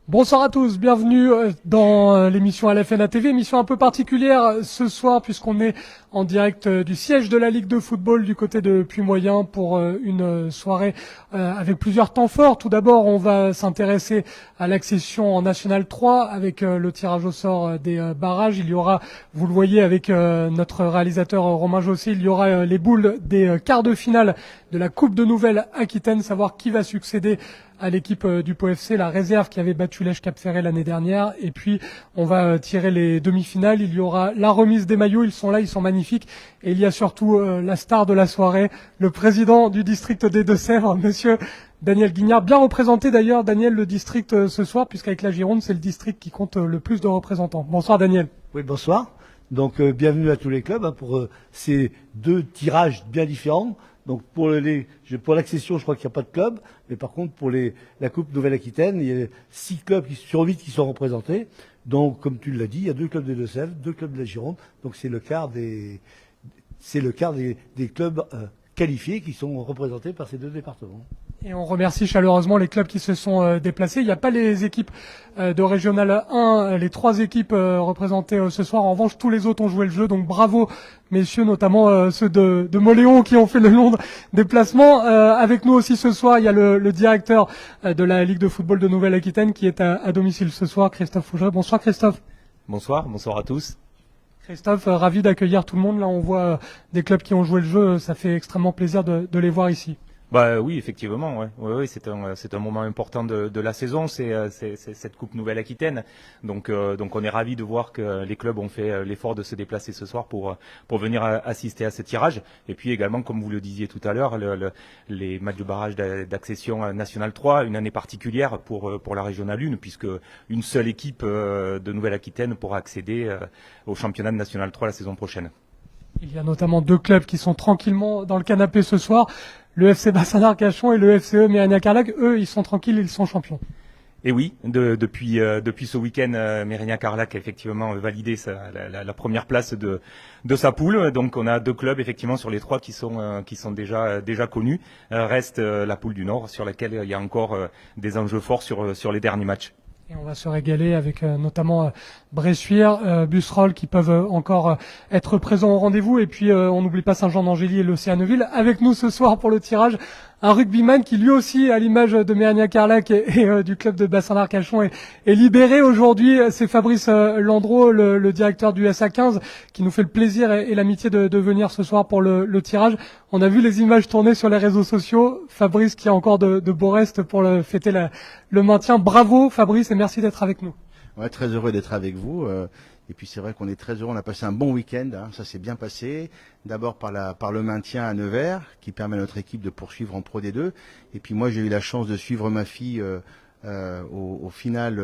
Bonsoir à tous, bienvenue dans l'émission LFNA TV, émission un peu particulière ce soir puisqu'on est en direct du siège de la Ligue de football du côté de Puy-Moyen pour une soirée avec plusieurs temps forts. Tout d'abord, on va s'intéresser à l'accession en National 3 avec le tirage au sort des barrages. Il y aura, vous le voyez avec notre réalisateur Romain Jossé, il y aura les boules des quarts de finale de la Coupe de Nouvelle-Aquitaine, savoir qui va succéder à l'équipe du Pau FC, la réserve qui avait battu l'Èche Cap Ferret l'année dernière. Et puis, on va tirer les demi-finales. Il y aura la remise des maillots. Ils sont là, ils sont magnifiques. Et il y a surtout la star de la soirée, le président du district des Deux-Sèvres, monsieur Daniel Guignard. Bien représenté d'ailleurs, Daniel, le district ce soir, puisqu'avec la Gironde, c'est le district qui compte le plus de représentants. Bonsoir Daniel. Oui, bonsoir. Donc, bienvenue à tous les clubs pour ces deux tirages bien différents. Donc pour l'accession, je crois qu'il n'y a pas de club, mais par contre pour la Coupe Nouvelle-Aquitaine, il y a 6 clubs sur 8 qui sont représentés. Donc comme tu l'as dit, il y a 2 clubs des Deux-Sèvres, 2 clubs de la Gironde. Donc c'est le quart des clubs qualifiés qui sont représentés par ces 2 départements. Et on remercie chaleureusement les clubs qui se sont déplacés. Il n'y a pas les équipes de Régional 1, les 3 équipes représentées ce soir. En revanche, tous les autres ont joué le jeu. Donc bravo, messieurs, notamment ceux de Moléon qui ont fait le long déplacement. Avec nous aussi ce soir, il y a le directeur de la Ligue de football de Nouvelle-Aquitaine qui est à domicile ce soir, Christophe Fougeret. Bonsoir Christophe. Bonsoir à tous. Christophe, ravi d'accueillir tout le monde. Là, on voit des clubs qui ont joué le jeu. Ça fait extrêmement plaisir de les voir ici. Bah oui, effectivement, ouais, c'est un moment important de la saison, c'est cette Coupe Nouvelle-Aquitaine. Donc on est ravi de voir que les clubs ont fait l'effort de se déplacer ce soir pour venir assister à ce tirage. Et puis également, comme vous le disiez tout à l'heure, les matchs de barrage d'accession à National 3, une année particulière pour la Régionale 1, puisque une seule équipe de Nouvelle-Aquitaine pourra accéder au championnat de National 3 la saison prochaine. Il y a notamment 2 clubs qui sont tranquillement dans le canapé ce soir. Le FC Bassin d'Arcachon et le FCE Mérignac-Carlac, eux, ils sont tranquilles, ils sont champions. Et oui, depuis ce week-end, Mérignac-Carlac a effectivement validé la première place de sa poule. Donc on a 2 clubs effectivement sur les 3 qui sont déjà connus. Reste la poule du Nord sur laquelle il y a encore des enjeux forts sur les derniers matchs. Et on va se régaler avec notamment Bressuire, Busserolles qui peuvent encore être présents au rendez-vous. Et puis on n'oublie pas Saint-Jean-d'Angély et l'Océaneville. Avec nous ce soir pour le tirage, un rugbyman qui lui aussi, à l'image de Mérignac-Carlac et du club de Bassin d'Arcachon, est libéré aujourd'hui. C'est Fabrice Landreau, le directeur du SA15, qui nous fait le plaisir et l'amitié de venir ce soir pour le tirage. On a vu les images tourner sur les réseaux sociaux. Fabrice qui a encore de beaux restes pour fêter le maintien. Bravo Fabrice et merci d'être avec nous. Ouais, très heureux d'être avec vous. Et puis c'est vrai qu'on est très heureux, on a passé un bon week-end, hein, ça s'est bien passé. D'abord par le maintien à Nevers, qui permet à notre équipe de poursuivre en Pro D2. Et puis moi j'ai eu la chance de suivre ma fille au final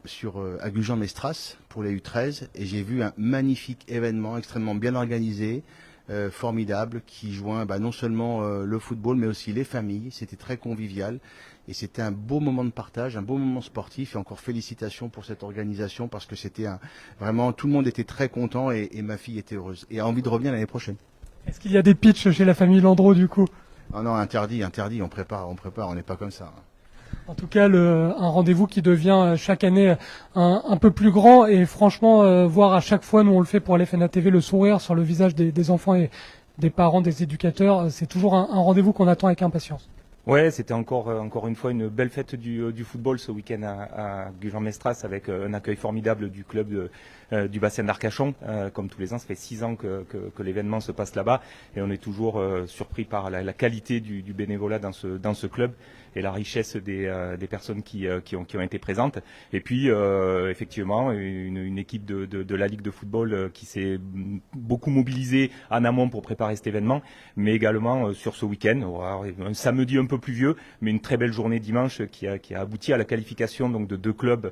sur Agujan-Mestras pour les U13. Et j'ai vu un magnifique événement extrêmement bien organisé, formidable, qui joint non seulement le football mais aussi les familles. C'était très convivial. Et c'était un beau moment de partage, un beau moment sportif. Et encore félicitations pour cette organisation parce que c'était vraiment, tout le monde était très content et ma fille était heureuse. Et a envie de revenir l'année prochaine. Est-ce qu'il y a des pitchs chez la famille Landreau du coup? Ah non, interdit, on prépare, on n'est pas comme ça. En tout cas, un rendez-vous qui devient chaque année un peu plus grand et franchement, voir à chaque fois, nous on le fait pour LFNA TV, le sourire sur le visage des enfants et des parents, des éducateurs, c'est toujours un rendez-vous qu'on attend avec impatience. Ouais, c'était encore une fois une belle fête du football ce week-end à Gujan-Mestras avec un accueil formidable du club du bassin d'Arcachon. Comme tous les ans, ça fait 6 ans que l'événement se passe là-bas et on est toujours surpris par la qualité du bénévolat dans ce club et la richesse des personnes qui ont été présentes. Et puis effectivement une équipe de la Ligue de football qui s'est beaucoup mobilisée en amont pour préparer cet événement, mais également sur ce week-end, un samedi un peu pluvieux, mais une très belle journée dimanche qui a abouti à la qualification donc de 2 clubs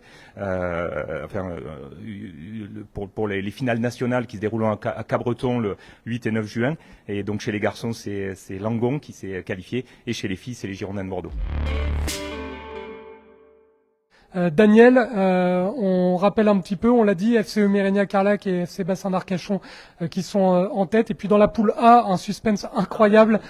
pour les finales nationales qui se dérouleront à Cabreton le 8 et 9 juin. Et donc chez les garçons, c'est Langon qui s'est qualifié et chez les filles, c'est les Girondins de Bordeaux. Daniel, on rappelle un petit peu, on l'a dit, FCE Mérignac-Carlac et FC Bassin d'Arcachon qui sont en tête. Et puis dans la poule A, un suspense incroyable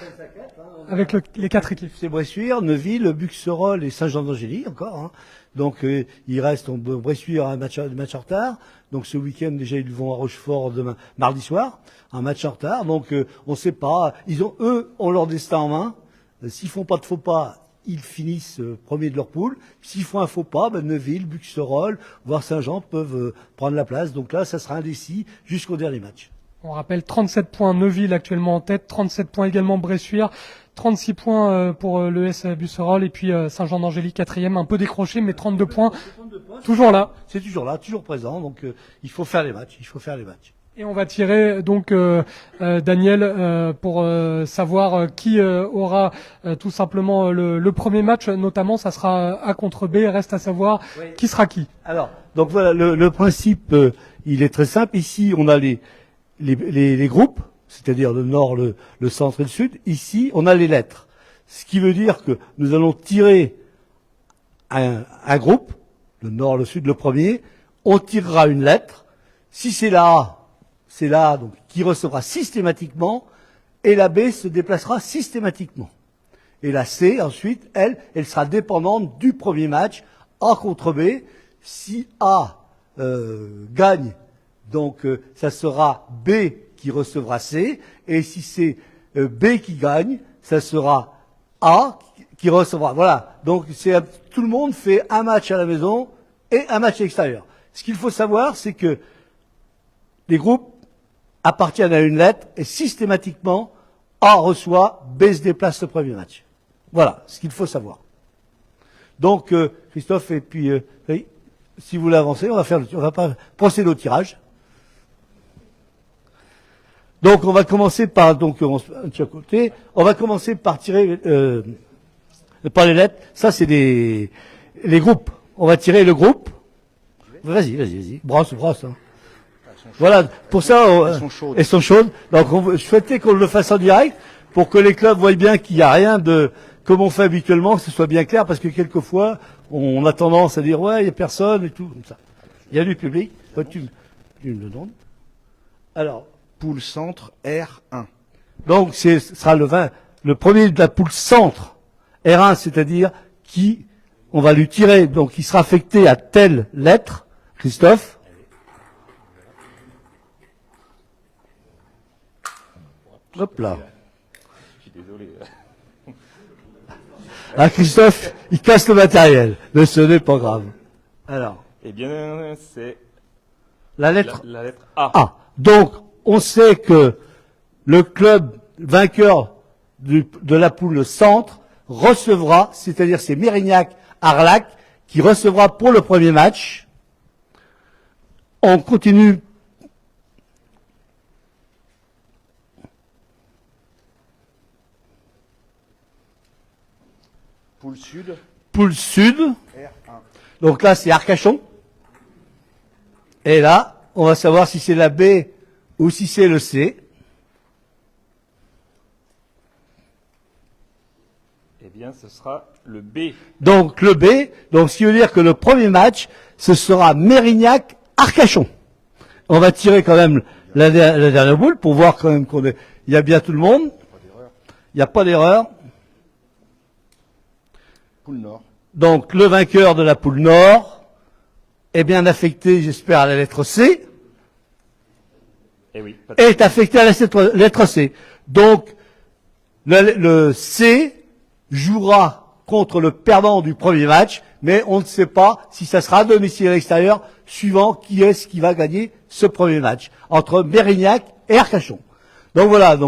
avec les 4 équipes. C'est Bressuire, Neuville, Buxerolles et Saint-Jean-d'Angély encore. Donc il reste Bressuire un match en retard. Donc ce week-end déjà ils vont à Rochefort demain mardi soir, un match en retard. Donc on ne sait pas. Eux ont leur destin en main. S'ils font pas de faux pas, ils finissent premiers de leur poule. S'ils font un faux pas, Neuville, Buxerolles, voire Saint-Jean peuvent prendre la place. Donc là, ça sera indécis jusqu'au dernier match. On rappelle 37 points Neuville actuellement en tête, 37 points également Bressuire, 36 points pour l'ES Buxerolles et puis Saint-Jean d'Angély 4e, un peu décroché mais 32 points, toujours là. C'est toujours là, toujours présent. Donc il faut faire les matchs. Et on va tirer donc Daniel pour savoir qui aura tout simplement le premier match, notamment ça sera A contre B, reste à savoir qui sera qui. Alors, donc voilà, le principe, il est très simple. Ici, on a les groupes, c'est-à-dire le nord, le centre et le sud. Ici, on a les lettres. Ce qui veut dire que nous allons tirer un groupe, le nord, le sud, le premier. On tirera une lettre. Si c'est la A, c'est la A, donc, qui recevra systématiquement, et la B se déplacera systématiquement. Et la C, ensuite, elle sera dépendante du premier match, A contre B. Si A gagne, donc ça sera B qui recevra C, et si c'est B qui gagne, ça sera A qui recevra. Voilà, donc tout le monde fait un match à la maison et un match à l'extérieur. Ce qu'il faut savoir, c'est que les groupes appartiennent à une lettre et systématiquement, A reçoit, B se déplace le premier match. Voilà ce qu'il faut savoir. Donc, Christophe, et puis, oui, si vous voulez avancer, on va pas procéder au tirage. Donc, on va commencer par, on va commencer par tirer, par les lettres. Ça, c'est les groupes. On va tirer le groupe. Vas-y. Brosse. Hein. Voilà, pour ça, elles sont chaudes. Donc, je souhaitais qu'on le fasse en direct pour que les clubs voient bien qu'il n'y a rien de, comme on fait habituellement, que ce soit bien clair, parce que quelquefois, on a tendance à dire, ouais, il n'y a personne et tout, comme ça. Il y a du public. Toi, tu me le donnes. Alors. Poule centre R1. Donc, ce sera le premier de la poule centre R1, c'est-à-dire on va lui tirer, donc il sera affecté à telle lettre, Christophe. Hop là. Je suis désolé. Ah, Christophe, il casse le matériel. Mais ce n'est pas grave. Alors. Eh bien, c'est la lettre A. A. Donc, on sait que le club vainqueur de la poule centre recevra, c'est-à-dire c'est Mérignac-Arlac qui recevra pour le premier match. On continue. Poule sud. Poule sud. R1. Donc là, c'est Arcachon. Et là, on va savoir si c'est la B ou si c'est le C. Eh bien, ce sera le B. Donc le B, donc ce qui veut dire que le premier match, ce sera Mérignac-Arcachon. On va tirer quand même la dernière boule pour voir quand même il y a bien tout le monde. Il n'y a pas d'erreur. Poule nord. Donc le vainqueur de la poule nord est bien affecté, j'espère, à la lettre C. Eh oui. Est affecté à la lettre C. Donc, le C jouera contre le perdant du premier match, mais on ne sait pas si ça sera à domicile à l'extérieur, suivant qui est-ce qui va gagner ce premier match, entre Mérignac et Arcachon. Donc voilà,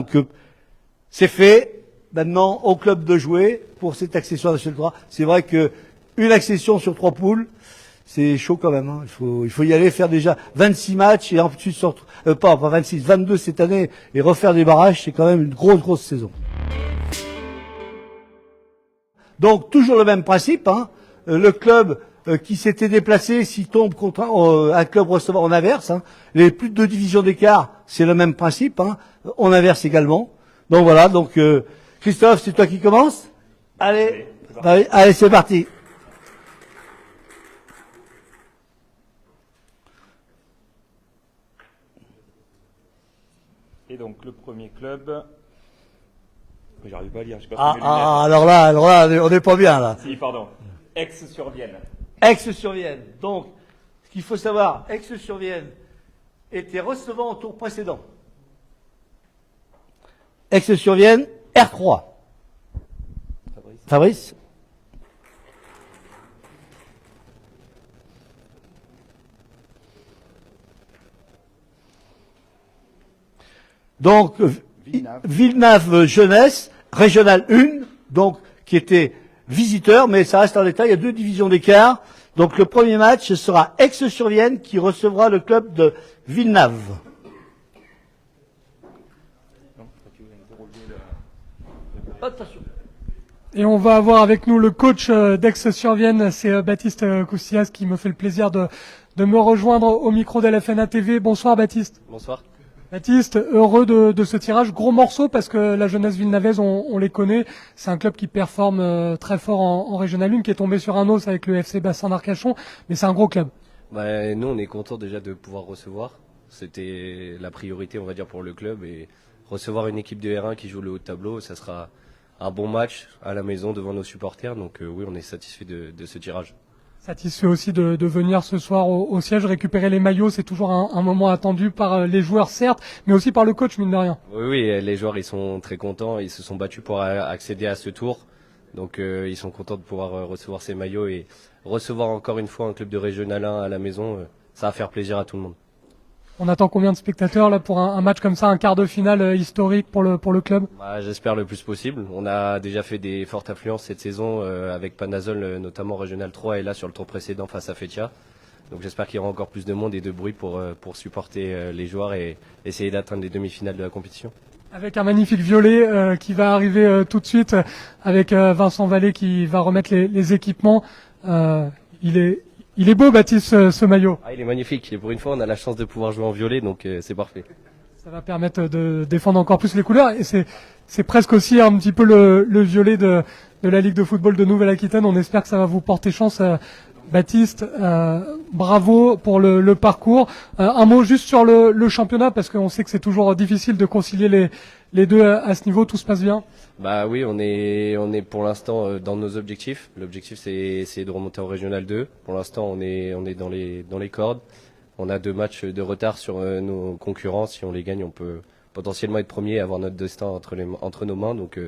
c'est fait. Maintenant, au club de jouer pour cette accession à National 3. C'est vrai que une accession sur 3 poules, c'est chaud quand même. Hein. Il faut y aller faire déjà 26 matchs et ensuite pas 26, 22 cette année et refaire des barrages, c'est quand même une grosse saison. Donc toujours le même principe. Hein. Le club qui s'était déplacé, s'il tombe contre un club recevant, on inverse. Hein. Les plus de 2 divisions d'écart, c'est le même principe. Hein. On inverse également. Donc voilà. Donc Christophe, c'est toi qui commence. Allez, c'est parti. Et donc le premier club. J'arrive pas à lire, je sais pas. Alors là, on n'est pas bien là. Si, pardon. Aix-sur-Vienne. Aix-sur-Vienne. Donc, ce qu'il faut savoir, Aix-sur-Vienne était recevant au tour précédent. Aix-sur-Vienne, R3. Fabrice. Donc, Villeneuve Jeunesse, Régional 1, donc, qui était visiteur, mais ça reste en détail, il y a 2 divisions d'écart. Donc, le premier match sera Aix-sur-Vienne qui recevra le club de Villeneuve. Attention. Et on va avoir avec nous le coach d'Aix-sur-Vienne, c'est Baptiste Coustillas qui me fait le plaisir de me rejoindre au micro de LFNA TV. Bonsoir Baptiste. Bonsoir. Baptiste, heureux de ce tirage. Gros morceau parce que la jeunesse villenavaise, on les connaît. C'est un club qui performe très fort en Régional 1, qui est tombé sur un os avec le FC Bassin d'Arcachon, mais c'est un gros club. Nous, on est content déjà de pouvoir recevoir. C'était la priorité, on va dire, pour le club. Et recevoir une équipe de R1 qui joue le haut de tableau, ça sera un bon match à la maison devant nos supporters. Donc oui, on est satisfait de ce tirage. Satisfait aussi de venir ce soir au siège récupérer les maillots. C'est toujours un moment attendu par les joueurs, certes, mais aussi par le coach, mine de rien. Oui, les joueurs, ils sont très contents. Ils se sont battus pour accéder à ce tour. Donc ils sont contents de pouvoir recevoir ces maillots et recevoir encore une fois un club de Régional 1 à la maison. Ça va faire plaisir à tout le monde. On attend combien de spectateurs là pour un match comme ça, un quart de finale historique pour le club? J'espère le plus possible. On a déjà fait des fortes affluences cette saison avec Panazol, notamment Régional 3 et là sur le tour précédent face à Fetia. Donc j'espère qu'il y aura encore plus de monde et de bruit pour supporter les joueurs et essayer d'atteindre les demi-finales de la compétition. Avec un magnifique violet qui va arriver tout de suite avec Vincent Vallée qui va remettre les équipements. Il est beau, Baptiste, ce maillot. Il est magnifique. Et pour une fois, on a la chance de pouvoir jouer en violet, donc c'est parfait. Ça va permettre de défendre encore plus les couleurs. Et c'est presque aussi un petit peu le violet de la Ligue de football de Nouvelle-Aquitaine. On espère que ça va vous porter chance, Baptiste. Bravo pour le parcours. Un mot juste sur le championnat, parce qu'on sait que c'est toujours difficile de concilier les deux à ce niveau. Tout se passe bien? Oui, on est pour l'instant dans nos objectifs. L'objectif c'est de remonter en Régional 2. Pour l'instant, on est dans les cordes. On a 2 matchs de retard sur nos concurrents. Si on les gagne, on peut potentiellement être premier et avoir notre destin entre nos mains. Donc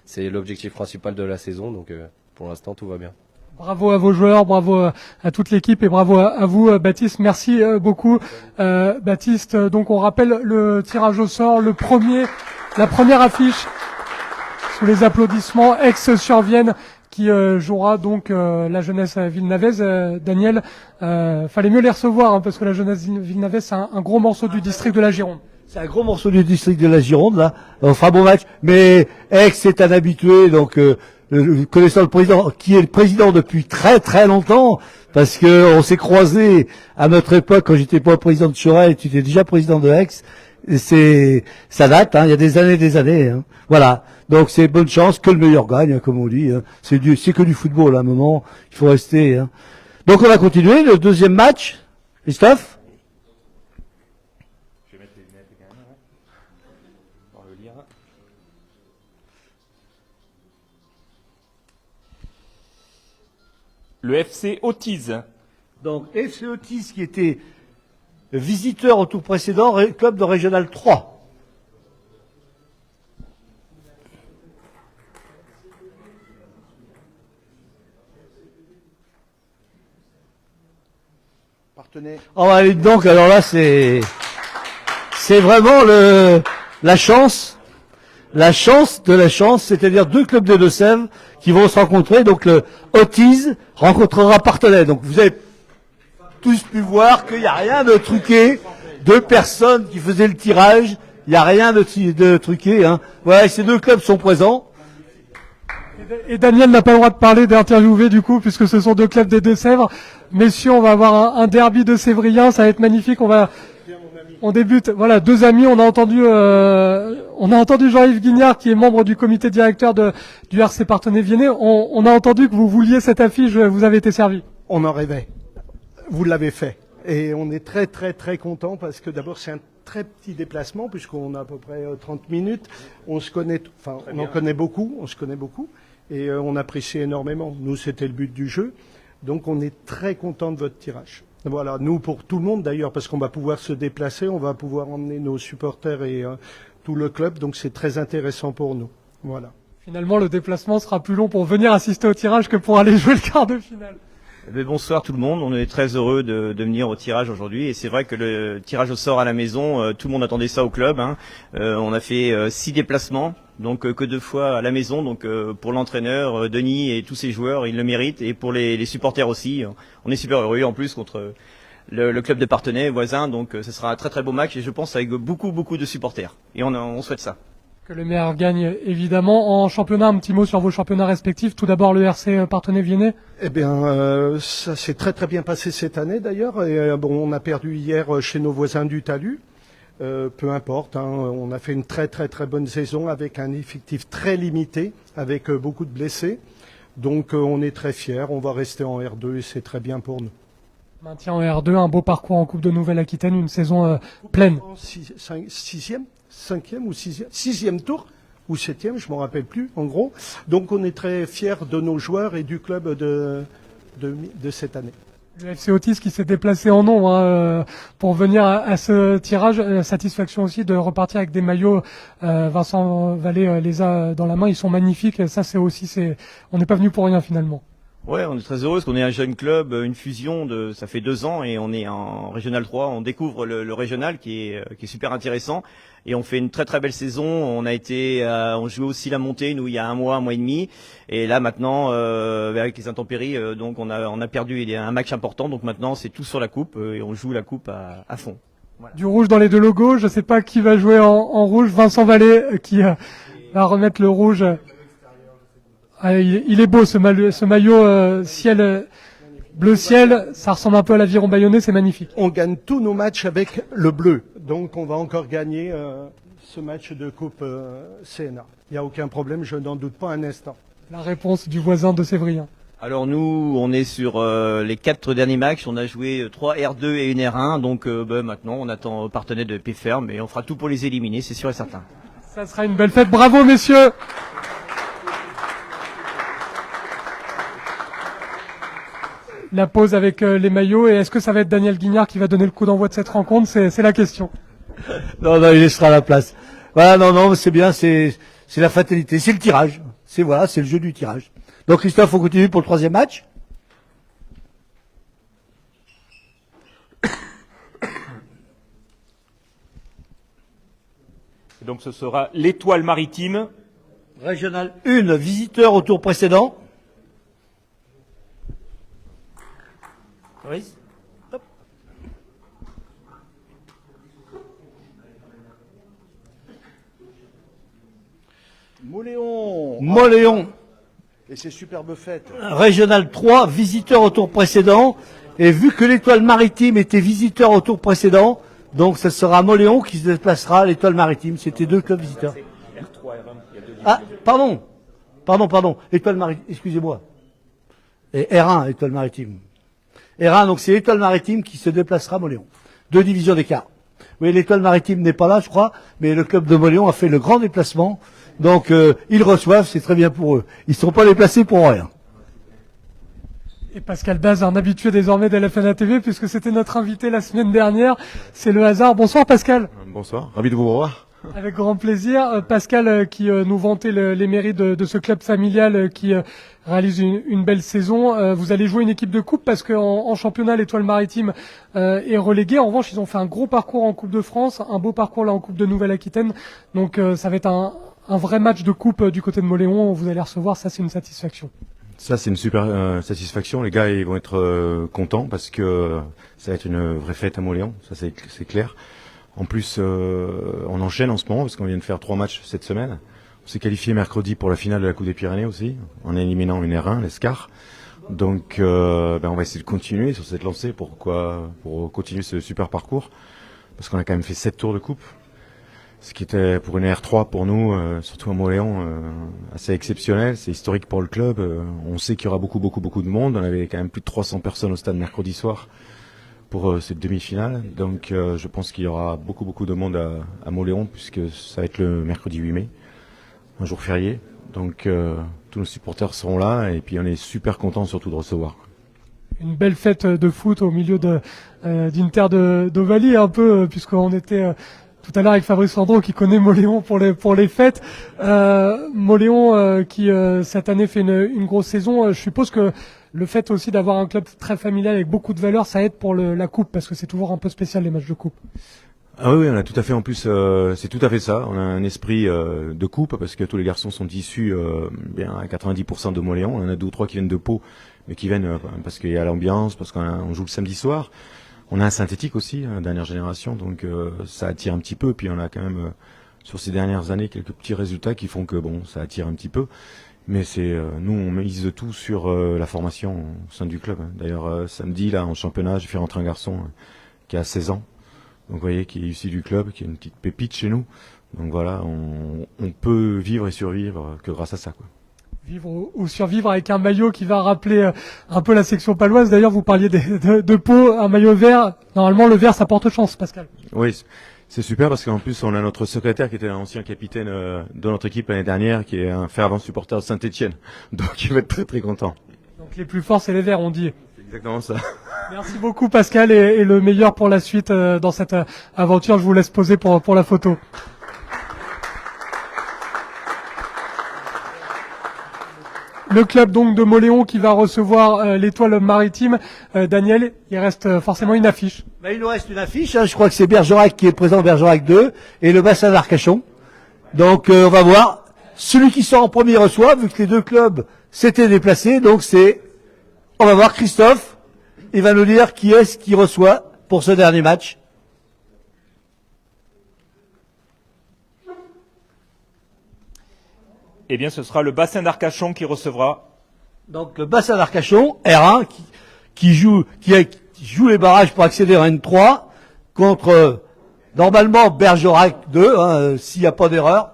c'est l'objectif principal de la saison. Donc pour l'instant, tout va bien. Bravo à vos joueurs, bravo à toute l'équipe et bravo à vous, Baptiste. Merci beaucoup, Baptiste. Donc on rappelle le tirage au sort, la première affiche sous les applaudissements, Aix-sur-Vienne qui jouera donc la jeunesse villenavaise. Daniel, fallait mieux les recevoir parce que la jeunesse villenavaise c'est un gros morceau du district de la Gironde. C'est un gros morceau du district de la Gironde, là. On fera un bon match. Mais Aix est un habitué, donc connaissant le président, qui est le président depuis très très longtemps, parce que on s'est croisés à notre époque quand j'étais pas président de Chorel, tu étais déjà président de Aix. Ça date, il y a des années. Voilà. Donc c'est bonne chance que le meilleur gagne, comme on dit. C'est que du football à un moment. Il faut rester. Donc on va continuer le deuxième match. Christophe. Je vais mettre les lunettes également, pour le lire. Le FC Autise. Donc FC Autise qui était visiteur au tour précédent, club de Régional 3. Partenaire. Donc alors là c'est vraiment la chance de la chance, c'est-à-dire 2 clubs des Deux-Sèvres qui vont se rencontrer. Donc le Autise rencontrera Partenay. Donc vous avez tous pu voir qu'il n'y a rien de truqué, 2 personnes qui faisaient le tirage, il n'y a rien de truqué. Voilà, ces 2 clubs sont présents. Et Daniel n'a pas le droit de parler, d'interviewer du coup, puisque ce sont 2 clubs des Deux-Sèvres. Messieurs, on va avoir un derby de Sévrien, ça va être magnifique. On débute, voilà, 2 amis. On a entendu Jean-Yves Guignard, qui est membre du comité directeur du RC Partenay Viennet. On a entendu que vous vouliez cette affiche, vous avez été servi. On en rêvait. Vous l'avez fait. Et on est très très très content parce que d'abord c'est un très petit déplacement puisqu'on a à peu près 30 minutes. On se connaît, on se connaît beaucoup et on apprécie énormément. Nous, c'était le but du jeu. Donc on est très content de votre tirage. Voilà, nous pour tout le monde d'ailleurs, parce qu'on va pouvoir se déplacer, on va pouvoir emmener nos supporters et tout le club, donc c'est très intéressant pour nous. Voilà. Finalement, le déplacement sera plus long pour venir assister au tirage que pour aller jouer le quart de finale. Bonsoir tout le monde, on est très heureux de venir au tirage aujourd'hui et c'est vrai que le tirage au sort à la maison, tout le monde attendait ça au club. On a fait 6 déplacements, donc que 2 fois à la maison, donc pour l'entraîneur, Denis et tous ses joueurs, ils le méritent et pour les supporters aussi. On est super heureux en plus contre le club de Parthenay, voisin, donc ce sera un très très beau match et je pense avec beaucoup de supporters et on souhaite ça. Que le meilleur gagne évidemment. En championnat, un petit mot sur vos championnats respectifs. Tout d'abord le RC Parthenay-Viennet. Eh bien, ça s'est très très bien passé cette année d'ailleurs. Et bon, on a perdu hier chez nos voisins du Talus. Peu importe, on a fait une très très très bonne saison avec un effectif très limité, avec beaucoup de blessés. Donc on est très fiers. On va rester en R2 et c'est très bien pour nous. Maintien en R2, un beau parcours en Coupe de Nouvelle-Aquitaine, une saison pleine. Cinquième ou sixième tour ou septième, je m'en rappelle plus, en gros. Donc on est très fiers de nos joueurs et du club de cette année. Le FC Otis qui s'est déplacé en nombre pour venir à ce tirage. Satisfaction aussi de repartir avec des maillots. Vincent Vallée les a dans la main, ils sont magnifiques. Ça on n'est pas venu pour rien finalement. Ouais, on est très heureux parce qu'on est un jeune club, une fusion ça fait 2 ans et on est en Régional 3, on découvre le Régional qui est super intéressant et on fait une très très belle saison. On jouait aussi la montée nous il y a un mois et demi et là maintenant avec les intempéries donc on a perdu un match important donc maintenant c'est tout sur la coupe et on joue la coupe à fond. Voilà. Du rouge dans les 2 logos, je sais pas qui va jouer en rouge. Vincent Vallée qui va remettre le rouge. Il est beau ce maillot ciel bleu ciel, ça ressemble un peu à l'aviron bayonnais, c'est magnifique. On gagne tous nos matchs avec le bleu, donc on va encore gagner ce match de coupe CNA. Il n'y a aucun problème, je n'en doute pas un instant. La réponse du voisin de Sévrien. Alors nous, on est sur les 4 derniers matchs, on a joué 3 R2 et une R1, donc maintenant on attend Parthenay de pied ferme et on fera tout pour les éliminer, c'est sûr et certain. Ça sera une belle fête, bravo messieurs. La pause avec les maillots et est-ce que ça va être Daniel Guignard qui va donner le coup d'envoi de cette rencontre, c'est la question. Non, il laissera à la place. Voilà, non, c'est bien, c'est la fatalité, c'est le tirage. C'est le jeu du tirage. Donc Christophe, on continue pour le 3e match. Et donc ce sera l'Étoile Maritime. Régional 1, visiteur au tour précédent. Oui. Hop. Moléon. Et ces superbes fêtes. Régional 3, visiteur au tour précédent. Et vu que l'Étoile Maritime était visiteur au tour précédent, donc ce sera Moléon qui se déplacera à l'Étoile Maritime. C'était 2 clubs visiteurs. Ah, pardon. L'Étoile Maritime, excusez-moi. Et R1, Étoile Maritime. R1, donc c'est l'Étoile Maritime qui se déplacera à Moléon. 2 divisions d'écart. Oui, l'Étoile Maritime n'est pas là, je crois, mais le club de Moléon a fait le grand déplacement. Donc, ils reçoivent, c'est très bien pour eux. Ils ne sont pas déplacés pour rien. Et Pascal Baz, un habitué désormais de LFNA TV, puisque c'était notre invité la semaine dernière. C'est le hasard. Bonsoir Pascal. Bonsoir, ravi de vous revoir. Avec grand plaisir. Pascal qui nous vantait les mérites de ce club familial qui réalise une belle saison. Vous allez jouer une équipe de coupe parce qu'en championnat, l'Étoile Maritime est reléguée. En revanche, ils ont fait un gros parcours en Coupe de France, un beau parcours là en Coupe de Nouvelle-Aquitaine. Donc ça va être un vrai match de coupe du côté de Moléon. Vous allez recevoir, ça c'est une satisfaction. Ça c'est une super satisfaction. Les gars ils vont être contents parce que ça va être une vraie fête à Moléon, ça c'est clair. En plus, on enchaîne en ce moment parce qu'on vient de faire 3 matchs cette semaine. On s'est qualifié mercredi pour la finale de la Coupe des Pyrénées aussi, en éliminant une R1, l'Escar. Donc, on va essayer de continuer sur cette lancée pour continuer ce super parcours. Parce qu'on a quand même fait 7 tours de coupe. Ce qui était pour une R3 pour nous, surtout à Moléon, assez exceptionnel. C'est historique pour le club. On sait qu'il y aura beaucoup de monde. On avait quand même plus de 300 personnes au stade mercredi soir pour cette demi-finale. Donc je pense qu'il y aura beaucoup de monde à Moléon puisque ça va être le mercredi 8 mai, un jour férié. Donc tous nos supporters seront là et puis on est super contents surtout de recevoir. une belle fête de foot au milieu d'une terre d'Ovalie un peu, puisqu'on était tout à l'heure avec Fabrice Sandro qui connaît Moléon pour les fêtes. Moléon qui cette année fait une grosse saison. Je suppose que le fait aussi d'avoir un club très familial avec beaucoup de valeurs, ça aide pour la coupe, parce que c'est toujours un peu spécial les matchs de coupe. Ah oui, on a tout à fait, en plus, c'est tout à fait ça. On a un esprit de coupe, parce que tous les garçons sont issus bien à 90% de Moléon. On en a 2 ou 3 qui viennent de Pau, mais qui viennent parce qu'il y a l'ambiance, parce qu'on joue le samedi soir. On a un synthétique aussi, dernière génération, donc ça attire un petit peu. Puis on a quand même, sur ces dernières années, quelques petits résultats qui font que bon, ça attire un petit peu. Mais c'est nous, on mise tout sur la formation au sein du club. D'ailleurs, samedi, là, en championnat, j'ai fait rentrer un garçon qui a 16 ans. Donc vous voyez, qui est issu du club, qui est une petite pépite chez nous. Donc voilà, on peut vivre et survivre que grâce à ça, quoi. Vivre ou survivre avec un maillot qui va rappeler un peu la section paloise. D'ailleurs, vous parliez de Pau, un maillot vert. Normalement, le vert, ça porte chance, Pascal. Oui, c'est super parce qu'en plus, on a notre secrétaire qui était l'ancien capitaine de notre équipe l'année dernière, qui est un fervent supporter de Saint-Étienne. Donc il va être très très content. Donc les plus forts, c'est les verts, on dit. C'est exactement ça. Merci beaucoup Pascal et le meilleur pour la suite dans cette aventure. Je vous laisse poser pour la photo. Le club donc de Moléon qui va recevoir l'Étoile Maritime. Daniel, il reste forcément une affiche. Ben, il nous reste une affiche, je crois que c'est Bergerac qui est présent, Bergerac 2, et le bassin d'Arcachon. Donc on va voir. Celui qui sort en premier reçoit, vu que les 2 clubs s'étaient déplacés, donc on va voir Christophe. Il va nous dire qui est-ce qui reçoit pour ce dernier match. Eh bien, ce sera le bassin d'Arcachon qui recevra. Donc le bassin d'Arcachon, R1, qui joue les barrages pour accéder à N3, contre normalement Bergerac 2, s'il n'y a pas d'erreur.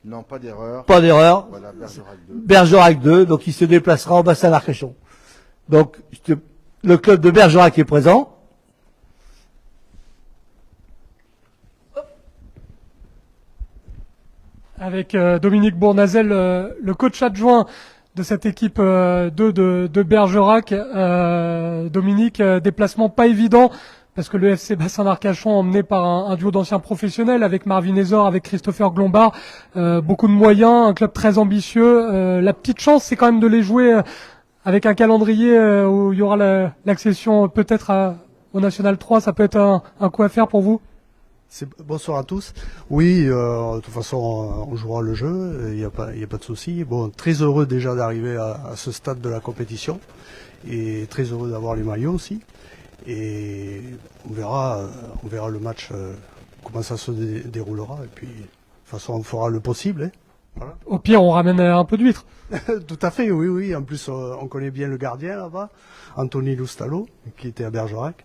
Non, pas d'erreur. Pas d'erreur. Voilà, Bergerac 2. Bergerac 2, donc il se déplacera au bassin d'Arcachon. Donc, le club de Bergerac est présent. Avec Dominique Bournazel, le coach adjoint de cette équipe 2 de Bergerac. Dominique, déplacement pas évident, parce que le FC Bassin d'Arcachon, emmené par un duo d'anciens professionnels, avec Marvin Ezor, avec Christopher Glombard, beaucoup de moyens, un club très ambitieux. La petite chance, c'est quand même de les jouer avec un calendrier où il y aura l'accession peut-être au National 3. Ça peut être un coup à faire pour vous? Bonsoir à tous. Oui, de toute façon, on jouera le jeu, il n'y a pas de souci. Bon, très heureux déjà d'arriver à ce stade de la compétition et très heureux d'avoir les maillots aussi. Et on verra le match, comment ça se déroulera. Et puis, de toute façon, on fera le possible. Hein. Voilà. Au pire, on ramène un peu d'huîtres. Tout à fait, oui. En plus, on connaît bien le gardien là-bas, Anthony Loustalo, qui était à Bergerac.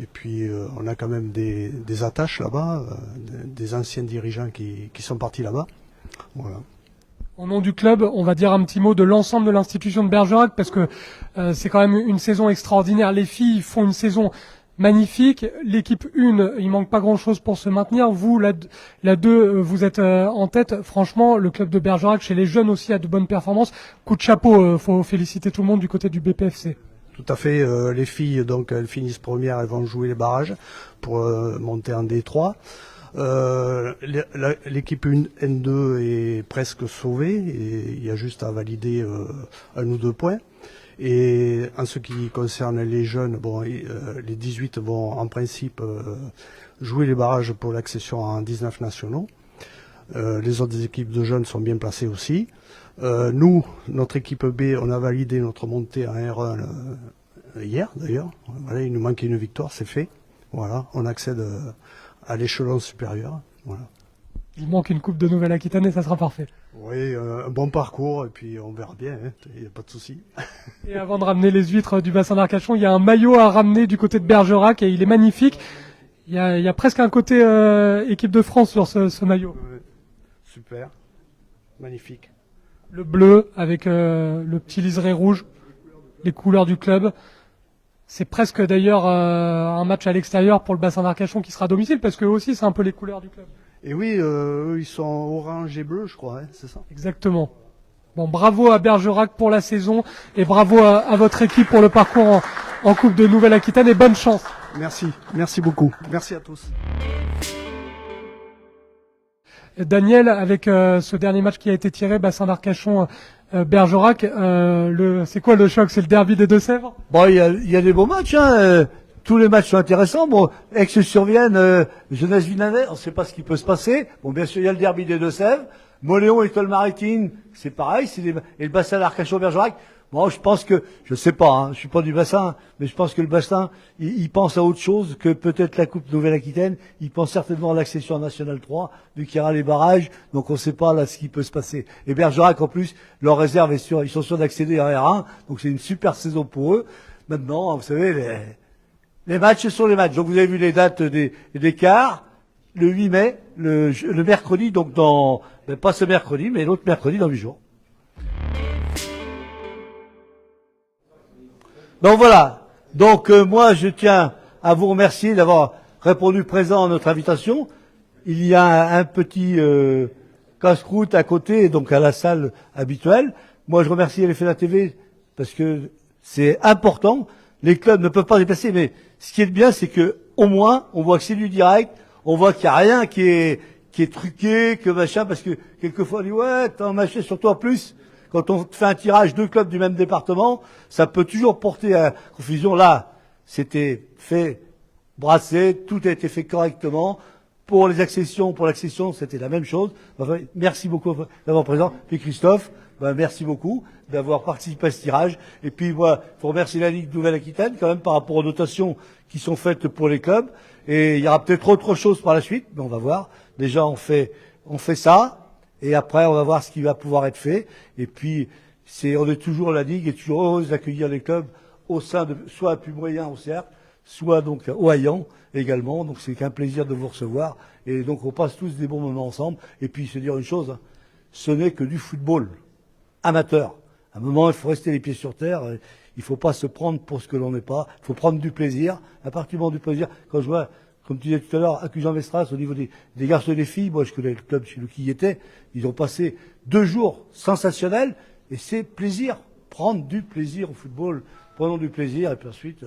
Et puis, on a quand même des attaches là-bas, des anciens dirigeants qui sont partis là-bas. Voilà. Au nom du club, on va dire un petit mot de l'ensemble de l'institution de Bergerac, parce que c'est quand même une saison extraordinaire. Les filles font une saison magnifique. L'équipe 1, il manque pas grand-chose pour se maintenir. Vous, la 2, vous êtes en tête. Franchement, le club de Bergerac, chez les jeunes aussi, a de bonnes performances. Coup de chapeau, faut féliciter tout le monde du côté du BPFC. Tout à fait. Les filles, donc, elles finissent premières, elles vont jouer les barrages pour monter en D3. L'équipe N2 est presque sauvée et il y a juste à valider 1 ou 2 points. Et en ce qui concerne les jeunes, bon, les 18 vont en principe jouer les barrages pour l'accession en 19 nationaux. Les autres équipes de jeunes sont bien placées aussi. Nous, notre équipe B, on a validé notre montée en R1 hier d'ailleurs. Voilà, il nous manquait une victoire, c'est fait. Voilà, on accède à l'échelon supérieur. Voilà. Il manque une coupe de Nouvelle-Aquitaine et ça sera parfait. Oui, un bon parcours et puis on verra bien, il n'y a pas de souci. Et avant de ramener les huîtres du bassin d'Arcachon, il y a un maillot à ramener du côté de Bergerac et il est magnifique. Il y a presque un côté équipe de France sur ce maillot. Super, magnifique. Le bleu avec le petit liseré rouge, les couleurs du club. C'est presque d'ailleurs un match à l'extérieur pour le bassin d'Arcachon qui sera à domicile, parce que eux aussi c'est un peu les couleurs du club. Et oui, eux, ils sont orange et bleu, je crois, hein, c'est ça. Exactement. Bon, bravo à Bergerac pour la saison et bravo à votre équipe pour le parcours en Coupe de Nouvelle-Aquitaine et bonne chance. Merci beaucoup. Merci à tous. Daniel, avec ce dernier match qui a été tiré, Bassin d'Arcachon, Bergerac, c'est quoi le choc? C'est le derby des Deux-Sèvres? Bon, il y a des beaux matchs, hein. Tous les matchs sont intéressants. Bon, Aix-sur-Vienne, Jeunesse-Vinanais, on ne sait pas ce qui peut se passer. Bon, bien sûr, il y a le derby des Deux-Sèvres. Moléon et Maritime, c'est pareil. Et le bassin d'Arcachon-Bergerac. Bon, je pense que, je sais pas, hein, je suis pas du bassin, mais je pense que le bassin, il pense à autre chose que peut-être la Coupe Nouvelle-Aquitaine. Il pense certainement à l'accession à National 3, vu qu'il y aura les barrages. Donc on sait pas là ce qui peut se passer. Et Bergerac, en plus, leur réserve est sûre, ils sont sûrs d'accéder à R1. Donc c'est une super saison pour eux. Maintenant, vous savez, les matchs sont les matchs. Donc vous avez vu les dates des quarts. Le 8 mai, le mercredi, donc pas ce mercredi, mais l'autre mercredi dans 8 jours. Donc voilà. Donc moi je tiens à vous remercier d'avoir répondu présent à notre invitation. Il y a un petit casse-croûte à côté, donc à la salle habituelle. Moi je remercie LFNA TV parce que c'est important. Les clubs ne peuvent pas se déplacer, mais ce qui est bien, c'est que au moins on voit que c'est du direct, on voit qu'il n'y a rien qui est truqué, que machin, parce que quelquefois on dit ouais, t'as un machin, surtout en plus. Quand on fait un tirage deux clubs du même département, ça peut toujours porter à confusion. Là, c'était fait brasser, tout a été fait correctement. Pour l'accession, c'était la même chose. Enfin, merci beaucoup d'avoir présent. Puis Christophe, merci beaucoup d'avoir participé à ce tirage. Et puis moi, il faut remercier la Ligue Nouvelle-Aquitaine quand même par rapport aux dotations qui sont faites pour les clubs. Et il y aura peut-être autre chose par la suite, mais on va voir. Déjà, on fait ça. Et après, on va voir ce qui va pouvoir être fait. Et puis, on est toujours, la Ligue est toujours heureuse d'accueillir les clubs au sein de, soit à Puy-Moyen, au Cercle, soit donc au Haillan également. Donc, c'est qu'un plaisir de vous recevoir. Et donc, on passe tous des bons moments ensemble. Et puis, se dire une chose, hein, ce n'est que du football amateur. À un moment, il faut rester les pieds sur terre. Il faut pas se prendre pour ce que l'on n'est pas. Il faut prendre du plaisir. À partir du moment du plaisir, quand je vois, comme tu disais tout à l'heure, à Jean-Mestras, au niveau des garçons et des filles, moi je connais le club chez nous qui y était, ils ont passé 2 jours sensationnels, et c'est plaisir, prendre du plaisir au football, prenons du plaisir, et puis ensuite,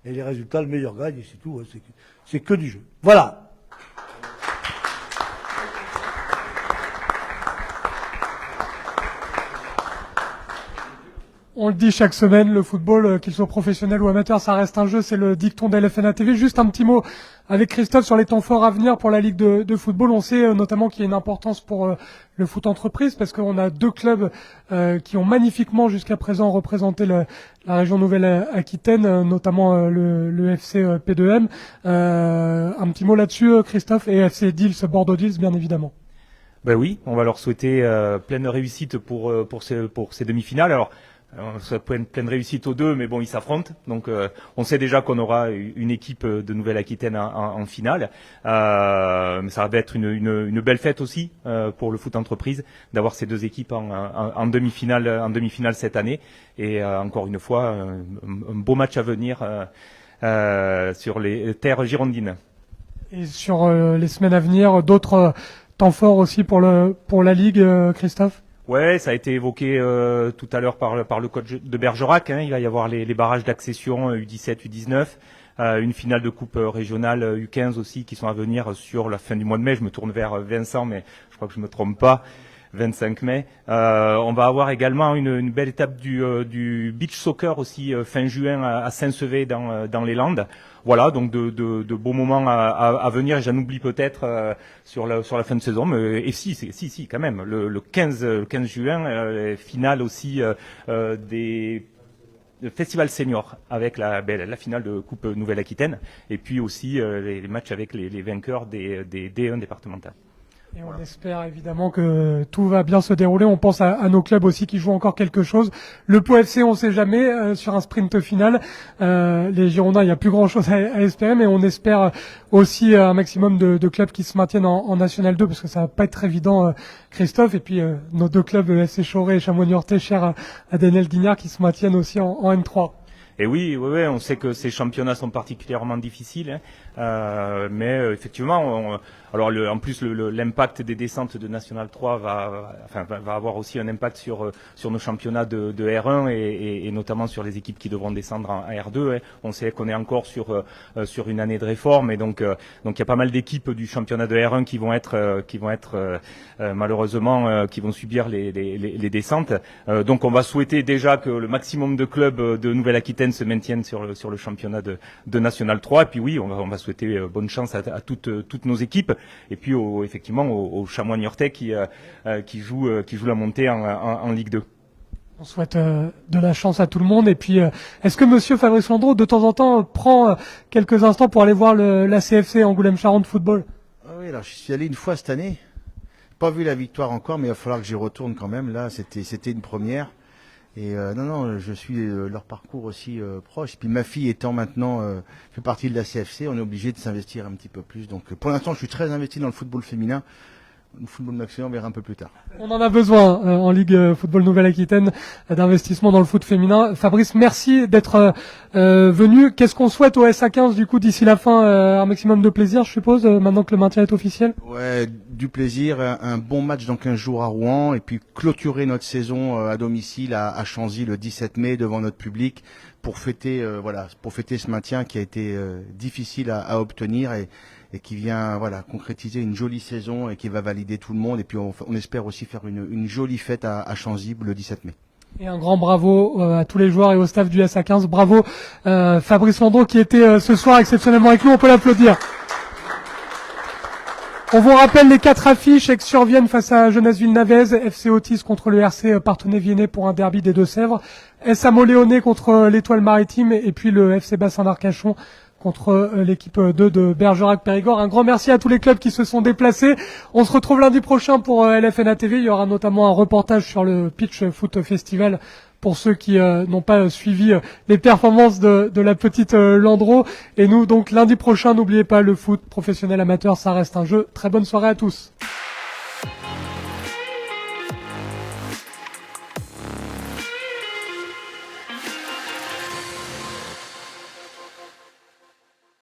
et les résultats, le meilleur gagne, et c'est tout, hein, c'est que du jeu. Voilà. On le dit chaque semaine, le football, qu'il soit professionnel ou amateur, ça reste un jeu, c'est le dicton d'LFNA TV. Juste un petit mot avec Christophe sur les temps forts à venir pour la Ligue de football. On sait notamment qu'il y a une importance pour le foot entreprise parce qu'on a 2 clubs qui ont magnifiquement jusqu'à présent représenté la région Nouvelle-Aquitaine, notamment le FC P2M. Un petit mot là-dessus, Christophe, et FC Dils, Bordeaux Dils, bien évidemment. Ben oui, on va leur souhaiter pleine réussite pour ces demi-finales. Alors, on souhaite pleine réussite aux deux, mais bon, ils s'affrontent. Donc, on sait déjà qu'on aura une équipe de Nouvelle-Aquitaine en finale. Mais ça va être une belle fête aussi pour le foot entreprise d'avoir ces 2 équipes en demi-finale cette année. Et encore une fois, un beau match à venir sur les terres girondines. Et sur les semaines à venir, d'autres temps forts aussi pour la Ligue, Christophe? Ouais, ça a été évoqué tout à l'heure par le coach de Bergerac. Hein. Il va y avoir les barrages d'accession U17, U19, une finale de coupe régionale U15 aussi qui sont à venir sur la fin du mois de mai. Je me tourne vers Vincent, mais je crois que je me trompe pas. 25 mai. On va avoir également une belle étape du beach soccer aussi fin juin à Saint-Sevé dans les Landes. Voilà, donc de beaux moments à venir. J'en oublie peut-être sur la fin de saison, mais et si quand même. Le 15 juin, finale aussi des Festival Senior avec la finale de Coupe Nouvelle-Aquitaine et puis aussi les matchs avec les vainqueurs des D1 départementales. Et on espère évidemment que tout va bien se dérouler. On pense à nos clubs aussi qui jouent encore quelque chose. Le Pau FC, on sait jamais, sur un sprint final. Les Girondins, il n'y a plus grand chose à espérer, mais on espère aussi un maximum de clubs qui se maintiennent en National 2, parce que ça va pas être évident, Christophe. Et puis nos 2 clubs, FC Choré et Chamonix-Niortais, chers à Daniel Guignard, qui se maintiennent aussi en N3. Et oui, on sait que ces championnats sont particulièrement difficiles, mais effectivement, en plus l'impact des descentes de National 3 va avoir aussi un impact sur nos championnats de R1 et notamment sur les équipes qui devront descendre en R2. On sait qu'on est encore sur une année de réforme, et donc il y a pas mal d'équipes du championnat de R1 qui vont être malheureusement qui vont subir les descentes. Donc on va souhaiter déjà que le maximum de clubs de Nouvelle-Aquitaine se maintiennent sur le championnat de National 3. Et puis oui, on va souhaiter bonne chance à toutes nos équipes. Et puis effectivement au Chamois Niortais qui joue la montée en Ligue 2. On souhaite de la chance à tout le monde. Et puis, est-ce que Monsieur Fabrice Landreau, de temps en temps, prend quelques instants pour aller voir la CFC Angoulême-Charente Football? Ah oui, alors je suis allé une fois cette année. Pas vu la victoire encore, mais il va falloir que j'y retourne quand même. Là, c'était une première. Et non, je suis leur parcours aussi proche. Et puis ma fille étant maintenant fait partie de la CFC, on est obligé de s'investir un petit peu plus. Donc pour l'instant, je suis très investi dans le football féminin. Le football masculin, on verra un peu plus tard. On en a besoin en Ligue Football Nouvelle-Aquitaine d'investissement dans le foot féminin. Fabrice, merci d'être venu. Qu'est-ce qu'on souhaite au SA15 du coup d'ici la fin? Un maximum de plaisir, je suppose, maintenant que le maintien est officiel. Ouais, du plaisir, un bon match dans 15 jours à Rouen, et puis clôturer notre saison à domicile à Chanzy le 17 mai devant notre public pour fêter ce maintien qui a été difficile à obtenir et qui vient concrétiser une jolie saison et qui va valider tout le monde. Et puis on espère aussi faire une jolie fête à Chanzy le 17 mai. Et un grand bravo à tous les joueurs et au staff du SA15. Bravo Fabrice Landreau qui était ce soir exceptionnellement avec nous. On peut l'applaudir. On vous rappelle les 4 affiches: Aix-sur-Vienne face à Jeunesse Villenavaise, FC Otis contre le RC Parthenay-Viennet pour un derby des Deux-Sèvres, SA Moléonais contre l'Étoile Maritime et puis le FC Bassin d'Arcachon contre l'équipe 2 de Bergerac-Périgord. Un grand merci à tous les clubs qui se sont déplacés. On se retrouve lundi prochain pour LFNA TV. Il y aura notamment un reportage sur le Pitch Foot Festival pour ceux qui n'ont pas suivi les performances de la petite Landreau. Et nous, donc, lundi prochain, n'oubliez pas, le foot professionnel amateur, ça reste un jeu. Très bonne soirée à tous.